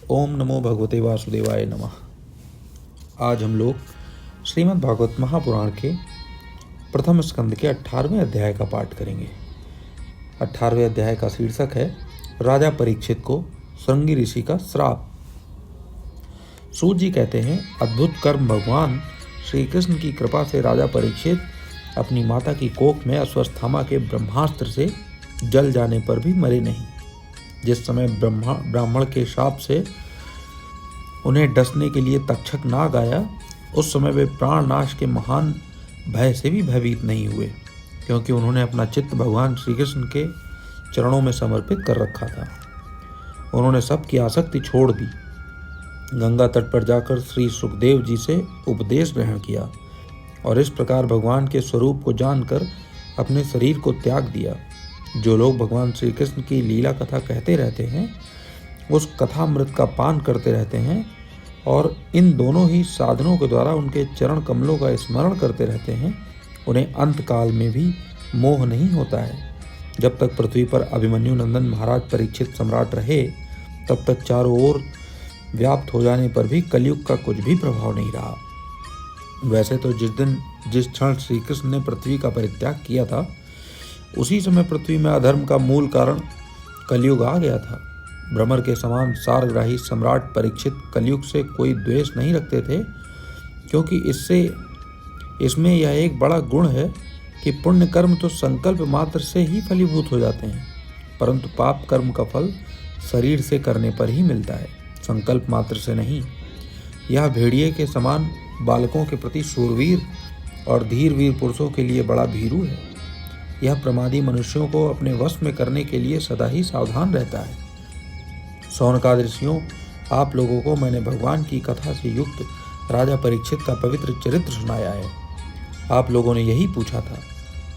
ओम नमो भगवते वासुदेवाय नमः। आज हम लोग श्रीमद् भागवत महापुराण के प्रथम स्कंद के 18वें अध्याय का पाठ करेंगे। 18वें अध्याय का शीर्षक है राजा परीक्षित को श्रृंगी ऋषि का श्राप। सूत जी कहते हैं, अद्भुत कर्म भगवान श्री कृष्ण की कृपा से राजा परीक्षित अपनी माता की कोख में अश्वत्थामा के ब्रह्मास्त्र से जल जाने पर भी मरे नहीं। जिस समय ब्राह्मण के शाप से उन्हें डसने के लिए तक्षक नाग आया, उस समय वे प्राण नाश के महान भय से भी भयभीत नहीं हुए, क्योंकि उन्होंने अपना चित्त भगवान श्री कृष्ण के चरणों में समर्पित कर रखा था। उन्होंने सबकी आसक्ति छोड़ दी, गंगा तट पर जाकर श्री सुखदेव जी से उपदेश ग्रहण किया और इस प्रकार भगवान के स्वरूप को जानकर अपने शरीर को त्याग दिया। जो लोग भगवान श्री कृष्ण की लीला कथा कहते रहते हैं, उस कथामृत का पान करते रहते हैं और इन दोनों ही साधनों के द्वारा उनके चरण कमलों का स्मरण करते रहते हैं, उन्हें अंत काल में भी मोह नहीं होता है। जब तक पृथ्वी पर अभिमन्यु नंदन महाराज परीक्षित सम्राट रहे, तब तक चारों ओर व्याप्त हो जाने पर भी कलयुग का कुछ भी प्रभाव नहीं रहा। वैसे तो जिस क्षण श्री कृष्ण ने पृथ्वी का परित्याग किया था, उसी समय पृथ्वी में अधर्म का मूल कारण कलयुग आ गया था। भ्रमर के समान सारग्राही सम्राट परीक्षित कलयुग से कोई द्वेष नहीं रखते थे, क्योंकि इसमें यह एक बड़ा गुण है कि पुण्य कर्म तो संकल्प मात्र से ही फलीभूत हो जाते हैं, परंतु पाप कर्म का फल शरीर से करने पर ही मिलता है, संकल्प मात्र से नहीं। यह भेड़िए के समान बालकों के प्रति शूरवीर और धीर वीर पुरुषों के लिए बड़ा भीरू है। यह प्रमादी मनुष्यों को अपने वश में करने के लिए सदा ही सावधान रहता है। शौनकादि ऋषियों, आप लोगों को मैंने भगवान की कथा से युक्त राजा परीक्षित का पवित्र चरित्र सुनाया है। आप लोगों ने यही पूछा था।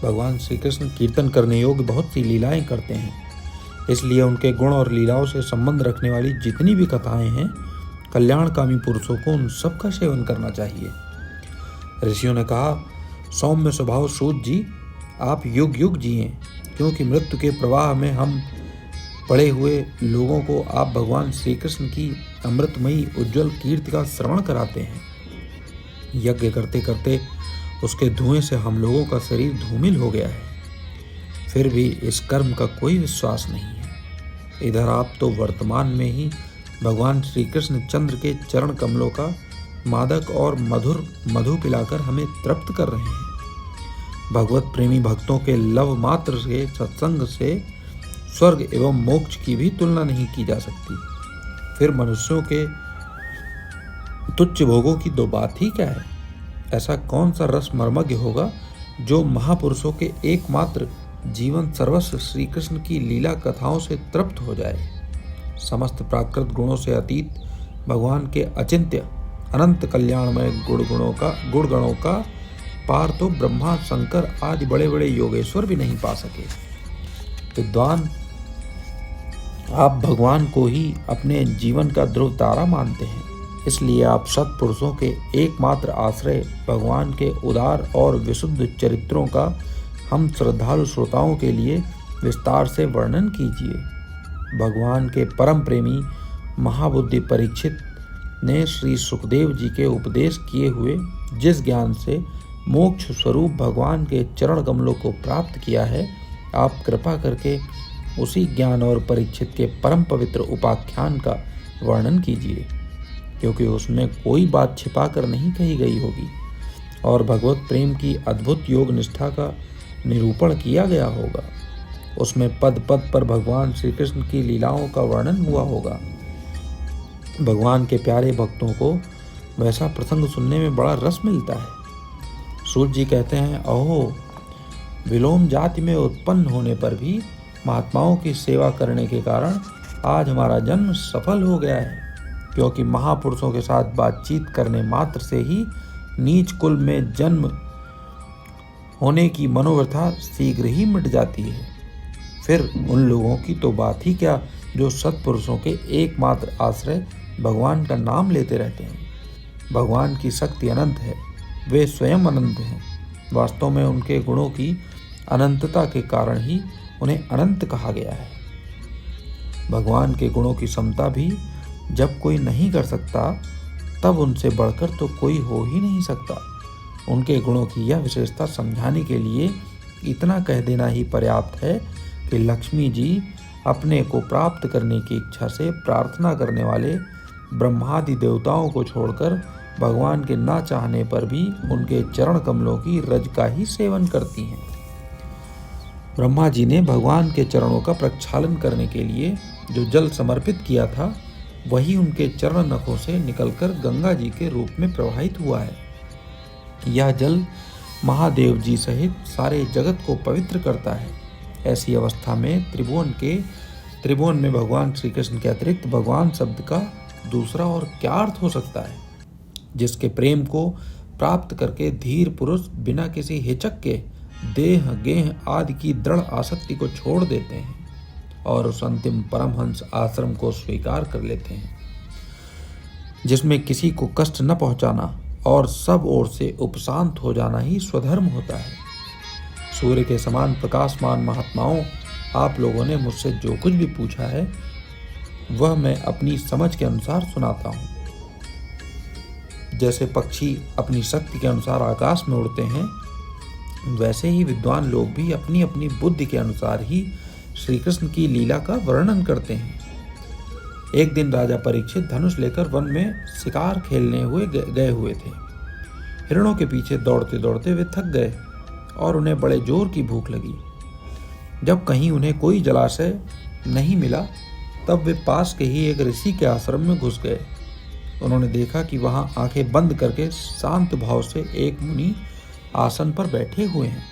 भगवान श्री कृष्ण कीर्तन करने योग्य बहुत सी लीलाएं करते हैं, इसलिए उनके गुण और लीलाओं से संबंध रखने वाली जितनी भी कथाएं हैं, कल्याणकामी पुरुषों को उन सब का सेवन करना चाहिए। ऋषियों ने कहा, सौम्य स्वभाव सूत जी, आप युग युग जिए, क्योंकि मृत्यु के प्रवाह में हम पड़े हुए लोगों को आप भगवान श्री कृष्ण की अमृतमयी उज्जवल कीर्ति का श्रवण कराते हैं। यज्ञ करते करते उसके धुएं से हम लोगों का शरीर धूमिल हो गया है, फिर भी इस कर्म का कोई विश्वास नहीं है। इधर आप तो वर्तमान में ही भगवान श्री कृष्ण चंद्र के चरण कमलों का मादक और मधुर मधु पिलाकर हमें तृप्त कर रहे हैं। भगवत प्रेमी भक्तों के लव मात्र के सत्संग से स्वर्ग एवं मोक्ष की भी तुलना नहीं की जा सकती। फिर मनुष्यों के तुच्छ भोगों की दो बात ही क्या है? ऐसा कौन सा रस मर्मज्ञ होगा जो महापुरुषों के एकमात्र जीवन सर्वस्व श्री कृष्ण की लीला कथाओं से तृप्त हो जाए? समस्त प्राकृत गुणों से अतीत भगवान के अचिंत्य अनंत कल्याणमय गुणगणों का पार तो ब्रह्मा शंकर आदि बड़े बड़े योगेश्वर भी नहीं पा सके। विद्वान, आप भगवान को ही अपने जीवन का ध्रुव तारा मानते हैं, इसलिए आप सत्पुरुषों के एकमात्र आश्रय भगवान के उदार और विशुद्ध चरित्रों का हम श्रद्धालु श्रोताओं के लिए विस्तार से वर्णन कीजिए। भगवान के परम प्रेमी महाबुद्धि परीक्षित ने श्री सुखदेव जी के उपदेश किए हुए जिस ज्ञान से मोक्ष स्वरूप भगवान के चरण कमलों को प्राप्त किया है, आप कृपा करके उसी ज्ञान और परीक्षित के परम पवित्र उपाख्यान का वर्णन कीजिए, क्योंकि उसमें कोई बात छिपा कर नहीं कही गई होगी और भगवत प्रेम की अद्भुत योग निष्ठा का निरूपण किया गया होगा। उसमें पद पद पर भगवान श्री कृष्ण की लीलाओं का वर्णन हुआ होगा। भगवान के प्यारे भक्तों को वैसा प्रसंग सुनने में बड़ा रस मिलता है। सूत जी कहते हैं, अहो, विलोम जाति में उत्पन्न होने पर भी महात्माओं की सेवा करने के कारण आज हमारा जन्म सफल हो गया है, क्योंकि महापुरुषों के साथ बातचीत करने मात्र से ही नीच कुल में जन्म होने की मनोव्यथा शीघ्र ही मिट जाती है। फिर उन लोगों की तो बात ही क्या, जो सत्पुरुषों के एकमात्र आश्रय भगवान का नाम लेते रहते हैं। भगवान की शक्ति अनंत है, वे स्वयं अनंत हैं। वास्तव में उनके गुणों की अनंतता के कारण ही उन्हें अनंत कहा गया है। भगवान के गुणों की समता भी जब कोई नहीं कर सकता तब उनसे बढ़कर तो कोई हो ही नहीं सकता। उनके गुणों की यह विशेषता समझाने के लिए इतना कह देना ही पर्याप्त है कि लक्ष्मी जी अपने को प्राप्त करने की इच्छा से प्रार्थना करने वाले ब्रह्मादि देवताओं को छोड़कर भगवान के ना चाहने पर भी उनके चरण कमलों की रज का ही सेवन करती हैं। ब्रह्मा जी ने भगवान के चरणों का प्रक्षालन करने के लिए जो जल समर्पित किया था वही उनके चरण नखों से निकलकर गंगा जी के रूप में प्रवाहित हुआ है। यह जल महादेव जी सहित सारे जगत को पवित्र करता है। ऐसी अवस्था में त्रिभुवन में भगवान श्री कृष्ण के अतिरिक्त भगवान शब्द का दूसरा और क्या अर्थ हो सकता है। जिसके प्रेम को प्राप्त करके धीर पुरुष बिना किसी हिचक के देह गेह आदि की दृढ़ आसक्ति को छोड़ देते हैं और उस अंतिम परमहंस आश्रम को स्वीकार कर लेते हैं, जिसमें किसी को कष्ट न पहुंचाना और सब ओर से उपशांत हो जाना ही स्वधर्म होता है। सूर्य के समान प्रकाशमान महात्माओं, आप लोगों ने मुझसे जो कुछ भी पूछा है वह मैं अपनी समझ के अनुसार सुनाता हूँ। जैसे पक्षी अपनी शक्ति के अनुसार आकाश में उड़ते हैं, वैसे ही विद्वान लोग भी अपनी अपनी बुद्धि के अनुसार ही श्री कृष्ण की लीला का वर्णन करते हैं। एक दिन राजा परीक्षित धनुष लेकर वन में शिकार खेलने गए हुए थे। हिरणों के पीछे दौड़ते दौड़ते वे थक गए और उन्हें बड़े जोर की भूख लगी। जब कहीं उन्हें कोई जलाशय नहीं मिला तब वे पास के ही एक ऋषि के आश्रम में घुस गए। उन्होंने देखा कि वहां आंखें बंद करके शांत भाव से एक मुनि आसन पर बैठे हुए हैं।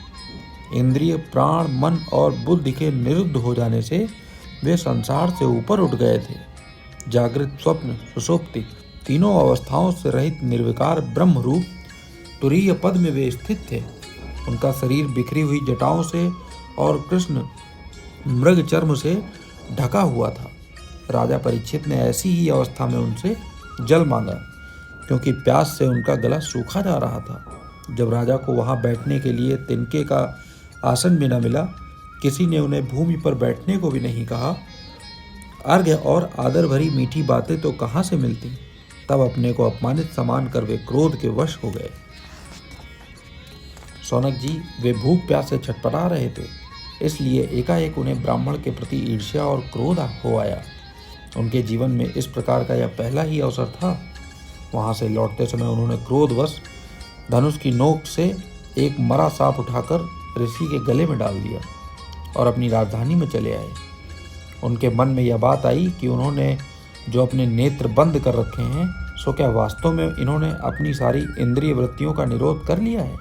इंद्रिय, प्राण, मन और बुद्धि के निरुद्ध हो जाने से वे संसार से ऊपर उठ गए थे। जागृत, स्वप्न, सुषुप्ति तीनों अवस्थाओं से रहित निर्विकार ब्रह्म रूप तुरीय पद में वे स्थित थे। उनका शरीर बिखरी हुई जटाओं से और कृष्ण मृग चर्म से ढका हुआ था। राजा परीक्षित ने ऐसी ही अवस्था में उनसे जल मांगा, क्योंकि प्यास से उनका गला सूखा जा रहा था। जब राजा को वहां बैठने के लिए तिनके का आसन भी न मिला, किसी ने उन्हें भूमि पर बैठने को भी नहीं कहा, अर्घ्य और आदर भरी मीठी बातें तो कहाँ से मिलती। तब अपने को अपमानित समान कर वे क्रोध के वश हो गए। सौनक जी, वे भूख प्यास से छटपटा रहे थे, इसलिए एकाएक उन्हें ब्राह्मण के प्रति ईर्ष्या और क्रोध हो आया। उनके जीवन में इस प्रकार का यह पहला ही अवसर था। वहां से लौटते समय उन्होंने क्रोधवश धनुष की नोक से एक मरा सांप उठाकर ऋषि के गले में डाल दिया और अपनी राजधानी में चले आए। उनके मन में यह बात आई कि उन्होंने जो अपने नेत्र बंद कर रखे हैं, सो क्या वास्तव में इन्होंने अपनी सारी इंद्रिय वृत्तियों का निरोध कर लिया है,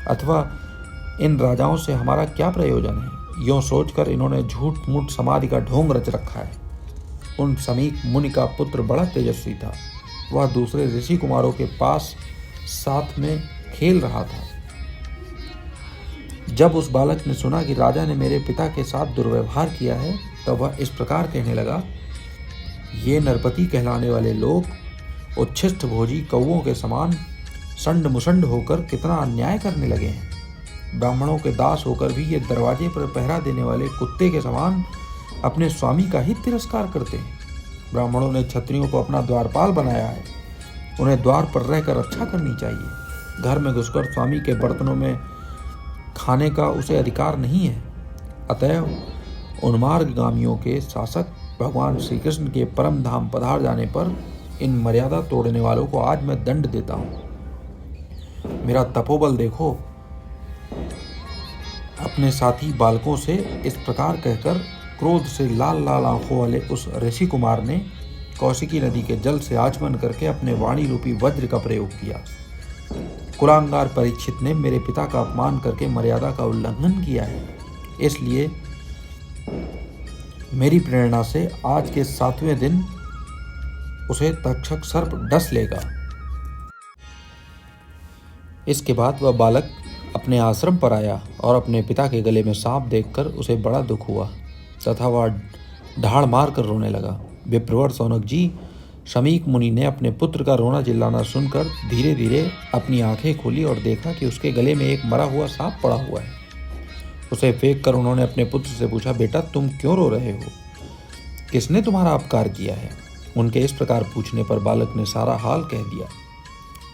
अथवा इन राजाओं से हमारा क्या प्रयोजन है। यों सोचकर इन्होंने झूठ मूठ समाधि का ढोंग रच रखा है। उन समीक मुनि का पुत्र बड़ा तेजस्वी था। वह दूसरे ऋषि कुमारों के पास साथ में खेल रहा था। जब उस बालक ने सुना कि राजा ने मेरे पिता के साथ दुर्व्यवहार किया है, तब वह इस प्रकार कहने लगा, ये नरपति कहलाने वाले लोग उच्छिष्ट भोजी कौओं के समान संड मुसंड होकर कितना अन्याय करने लगे हैं। ब्राह्मणों के दास होकर भी ये दरवाजे पर पहरा देने वाले कुत्ते के समान अपने स्वामी का ही तिरस्कार करते हैं। ब्राह्मणों ने क्षत्रियों को अपना द्वारपाल बनाया है, उन्हें द्वार पर रहकर रक्षा करनी चाहिए। घर में घुसकर स्वामी के बर्तनों में खाने का उसे अधिकार नहीं है। अतएव उन्मार्गगामियों के शासक भगवान श्री कृष्ण के परम धाम पधार जाने पर इन मर्यादा तोड़ने वालों को आज मैं दंड देता हूँ। मेरा तपोबल देखो। अपने साथी बालकों से इस प्रकार कहकर क्रोध से लाल लाल आंखों वाले उस ऋषि कुमार ने कौशिकी नदी के जल से आचमन करके अपने वाणी रूपी वज्र का प्रयोग किया। कुलांगार परीक्षित ने मेरे पिता का अपमान करके मर्यादा का उल्लंघन किया है, इसलिए मेरी प्रेरणा से आज के 7वें दिन उसे तक्षक सर्प डस लेगा। इसके बाद वह बालक अपने आश्रम पर आया और अपने पिता के गले में सांप देखकर उसे बड़ा दुख हुआ तथा वह ढाड़ मार कर रोने लगा। विप्रवर सौनक जी, शमीक मुनि ने अपने पुत्र का रोना चिल्लाना सुनकर धीरे धीरे अपनी आंखें खोली और देखा कि उसके गले में एक मरा हुआ सांप पड़ा हुआ है। उसे फेंक कर उन्होंने अपने पुत्र से पूछा, बेटा तुम क्यों रो रहे हो? किसने तुम्हारा अपकार किया है? उनके इस प्रकार पूछने पर बालक ने सारा हाल कह दिया।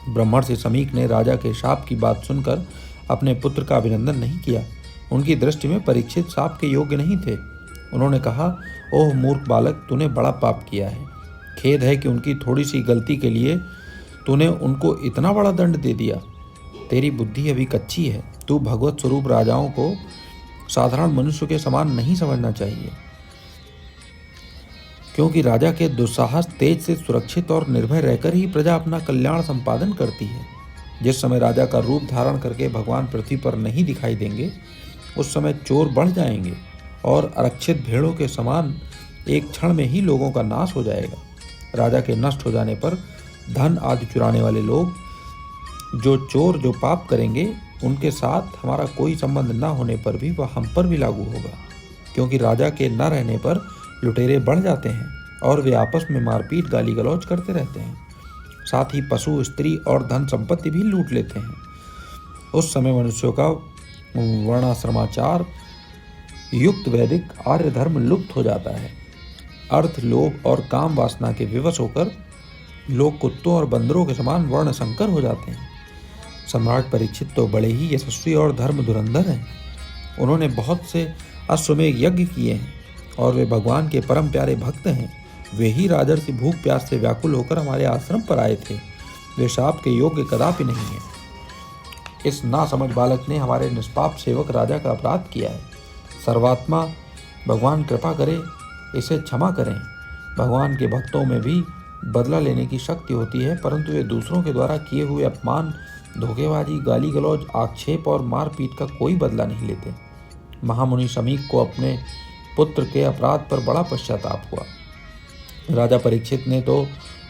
ब्रह्मर्षि समीक ने राजा के शाप की बात सुनकर अपने पुत्र का अभिनंदन नहीं किया। उनकी दृष्टि में परीक्षित शाप के योग्य नहीं थे। उन्होंने कहा, ओह मूर्ख बालक, तूने बड़ा पाप किया है। खेद है कि उनकी थोड़ी सी गलती के लिए तूने उनको इतना बड़ा दंड दे दिया। तेरी बुद्धि अभी कच्ची है। तू भगवत स्वरूप राजाओं को साधारण मनुष्य के समान नहीं समझना चाहिए, क्योंकि राजा के दुस्साहस तेज से सुरक्षित और निर्भय रहकर ही प्रजा अपना कल्याण संपादन करती है। जिस समय राजा का रूप धारण करके भगवान पृथ्वी पर नहीं दिखाई देंगे, उस समय चोर बढ़ जाएंगे और आरक्षित भेड़ों के समान एक क्षण में ही लोगों का नाश हो जाएगा। राजा के नष्ट हो जाने पर धन आदि चुराने वाले लोग, जो चोर जो पाप करेंगे, उनके साथ हमारा कोई संबंध न होने पर भी वह हम पर भी लागू होगा, क्योंकि राजा के न रहने पर लुटेरे बढ़ जाते हैं और वे आपस में मारपीट गाली गलौज करते रहते हैं। साथ ही पशु, स्त्री और धन संपत्ति भी लूट लेते हैं। उस समय मनुष्यों का वर्णाश्रमाचार युक्त वैदिक आर्य धर्म लुप्त हो जाता है। अर्थ, लोभ और काम वासना के विवश होकर लोग कुत्तों और बंदरों के समान वर्ण संकर हो जाते हैं। सम्राट परीक्षित तो बड़े ही यशस्वी और धर्म धुरंधर हैं। उन्होंने बहुत से अश्वमेध यज्ञ किए हैं और वे भगवान के परम प्यारे भक्त हैं। वे ही राजर्षि भूख प्यास से व्याकुल होकर हमारे आश्रम पर आए थे। वे शाप के योग्य कदापि नहीं है। इस नासमझ बालक ने हमारे निष्पाप सेवक राजा का अपराध किया है। सर्वात्मा भगवान कृपा करे, इसे क्षमा करें। भगवान के भक्तों में भी बदला लेने की शक्ति होती है, परंतु वे दूसरों के द्वारा किए हुए अपमान, धोखेबाजी, गाली गलौज, आक्षेप और मारपीट का कोई बदला नहीं लेते। महामुनि शमीक को अपने पुत्र के अपराध पर बड़ा पश्चाताप हुआ। राजा परीक्षित ने तो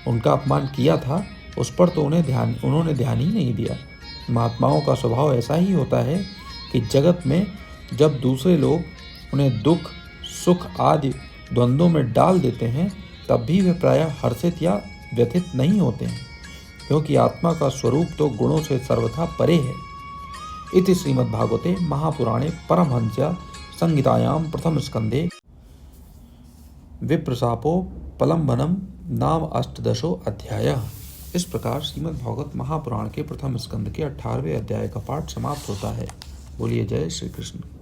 उनका अपमान किया था, उस पर तो उन्होंने ध्यान ही नहीं दिया। महात्माओं का स्वभाव ऐसा ही होता है कि जगत में जब दूसरे लोग उन्हें दुख, सुख आदि द्वंद्वों में डाल देते हैं, तब भी वे प्रायः हर्षित या व्यथित नहीं होते हैं, क्योंकि आत्मा का स्वरूप तो गुणों से सर्वथा परे है। इति श्रीमद्भागवते महापुराणे परमहंस्या संहितायां प्रथम स्कंदे विप्रशापो पलंबनम नाम अष्टदशो अध्याय। इस प्रकार श्रीमद्भागवत महापुराण के प्रथम स्कंद के 18वें अध्याय का पाठ समाप्त होता है। बोलिए जय श्री कृष्ण।